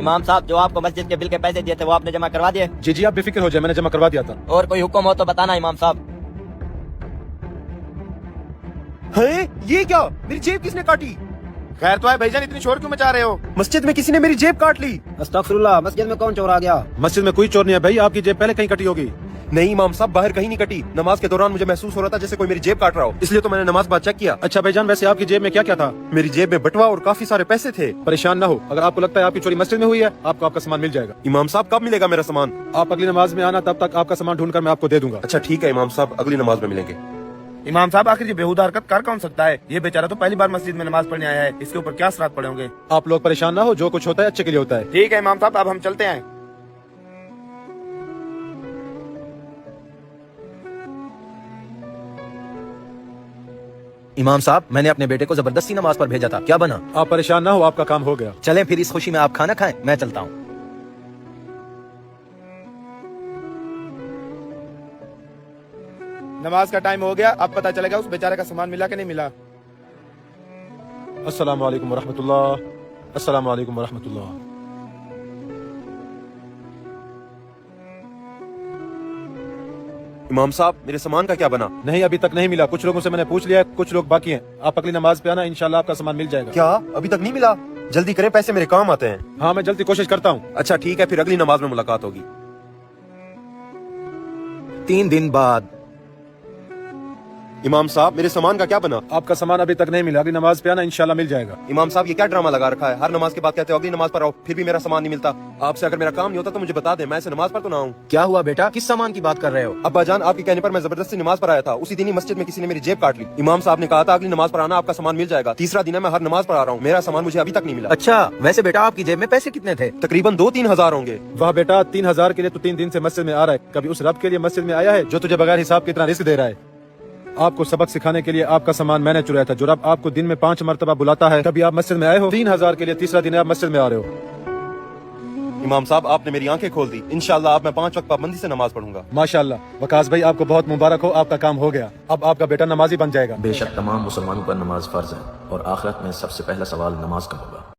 امام صاحب جو آپ کو مسجد کے بل کے پیسے دیے تھے وہ آپ نے جمع کروا دیے؟ جی جی آپ بے فکر ہو جائے، میں نے جمع کروا دیا تھا۔ اور کوئی حکم ہو تو بتانا امام صاحب۔ یہ کیا؟ میری جیب کس نے کاٹی؟ خیر تو ہے بھائی جان، اتنی شور کیوں مچا رہے ہو؟ مسجد میں کسی نے میری جیب کاٹ لی۔ استغفر اللہ، مسجد میں کون چور آ گیا؟ مسجد میں کوئی چور نہیں ہے بھائی، آپ کی جیب پہلے کہیں کٹی ہوگی۔ نہیں امام صاحب، باہر کہیں نہیں کٹی۔ نماز کے دوران مجھے محسوس ہو رہا تھا جیسے کوئی میری جیب کاٹ رہا ہو، اس لیے تو میں نے نماز بعد چیک کیا۔ اچھا بھائی جان، ویسے آپ کی جیب میں کیا کیا تھا؟ میری جیب میں بٹوا اور کافی سارے پیسے تھے۔ پریشان نہ ہو، اگر آپ کو لگتا ہے آپ کی چوری مسجد میں ہوئی ہے، آپ کو آپ کا سامان مل جائے گا۔ امام صاحب کب ملے گا میرا سامان؟ آپ اگلی نماز میں آنا، تب تک آپ کا سامان ڈھونڈ کر میں آپ کو دے دوں گا۔ اچھا ٹھیک ہے امام صاحب، اگلی نماز میں ملیں گے۔ امام صاحب آخر یہ بےہودہ حرکت کر کون سکتا ہے؟ یہ بیچارہ تو پہلی بار مسجد میں نماز پڑھنے آیا ہے، اس کے اوپر کیا اثرات پڑے ہوں گے؟ آپ لوگ پریشان نہ ہو، جو کچھ ہوتا ہے اچھے کے لیے ہوتا ہے۔ ٹھیک ہے امام صاحب، اب ہم چلتے ہیں۔ امام صاحب، میں نے اپنے بیٹے کو زبردستی نماز پر بھیجا تھا، کیا بنا؟ آپ پریشان نہ ہو، آپ کا کام ہو گیا۔ چلیں پھر اس خوشی میں آپ کھانا کھائیں، میں چلتا ہوں۔ نماز کا ٹائم ہو گیا، اب پتہ چلے گا اس بیچارے کا سامان ملا کہ نہیں ملا۔ السلام علیکم ورحمۃ اللہ، السلام علیکم ورحمۃ اللہ۔ امام صاحب میرے سامان کا کیا بنا؟ نہیں ابھی تک نہیں ملا، کچھ لوگوں سے میں نے پوچھ لیا ہے، کچھ لوگ باقی ہیں۔ آپ اگلی نماز پہ آنا، انشاءاللہ آپ کا سامان مل جائے گا۔ کیا ابھی تک نہیں ملا؟ جلدی کریں، پیسے میرے کام آتے ہیں۔ ہاں میں جلدی کوشش کرتا ہوں۔ اچھا ٹھیک ہے، پھر اگلی نماز میں ملاقات ہوگی۔ 3 دن بعد۔ امام صاحب میرے سامان کا کیا بنا؟ آپ کا سامان ابھی تک نہیں ملا، اگلی نماز پہ آنا، انشاءاللہ مل جائے گا۔ امام صاحب یہ کیا ڈرامہ لگا رکھا ہے؟ ہر نماز کے بعد کہتے ہو اگلی نماز پر آؤ، پھر بھی میرا سامان نہیں ملتا۔ آپ سے اگر میرا کام نہیں ہوتا تو مجھے بتا دیں، میں ایسے نماز پر تو نہ آؤں۔ کیا ہوا بیٹا، کس سامان کی بات کر رہے ہو؟ ابا جان آپ کے کہنے پر میں زبردستی نماز پر آیا تھا، اسی دن ہی مسجد میں کسی نے میری جیب کاٹ لی۔ امام صاحب نے کہا تھا اگلی نماز پر آنا، آپ کا سامان مل جائے گا۔ تیسرا دن ہے میں ہر نماز پر آ رہا ہوں، میرا سامان مجھے ابھی تک نہیں ملا۔ اچھا، ویسے بیٹا آپ کی جیب میں پیسے کتنے تھے؟ تقریباً 2-3 ہزار ہوں گے۔ واہ بیٹا، 3,000 کے لیے تو 3 دن سے مسجد میں آ رہا ہے۔ کبھی اس رب کے لیے مسجد میں آیا ہے جو تجھے بغیر حساب کے اتنا رزق دے رہا ہے؟ آپ کو سبق سکھانے کے لیے آپ کا سامان میں نے چرایا تھا۔ جو رب آپ کو دن میں 5 مرتبہ بلاتا ہے، کبھی آپ مسجد میں آئے ہو؟ 3,000 کے لیے تیسرا دن ہے آپ مسجد میں آ رہے ہو۔ امام صاحب آپ نے میری آنکھیں کھول دی، انشاءاللہ اب میں 5 وقت پابندی سے نماز پڑھوں گا۔ ماشاءاللہ وقاص بھائی، آپ کو بہت مبارک ہو، آپ کا کام ہو گیا۔ اب آپ کا بیٹا نمازی بن جائے گا۔ بے شک تمام مسلمانوں پر نماز فرض ہے، اور آخرت میں سب سے پہلا سوال نماز کا ہوگا۔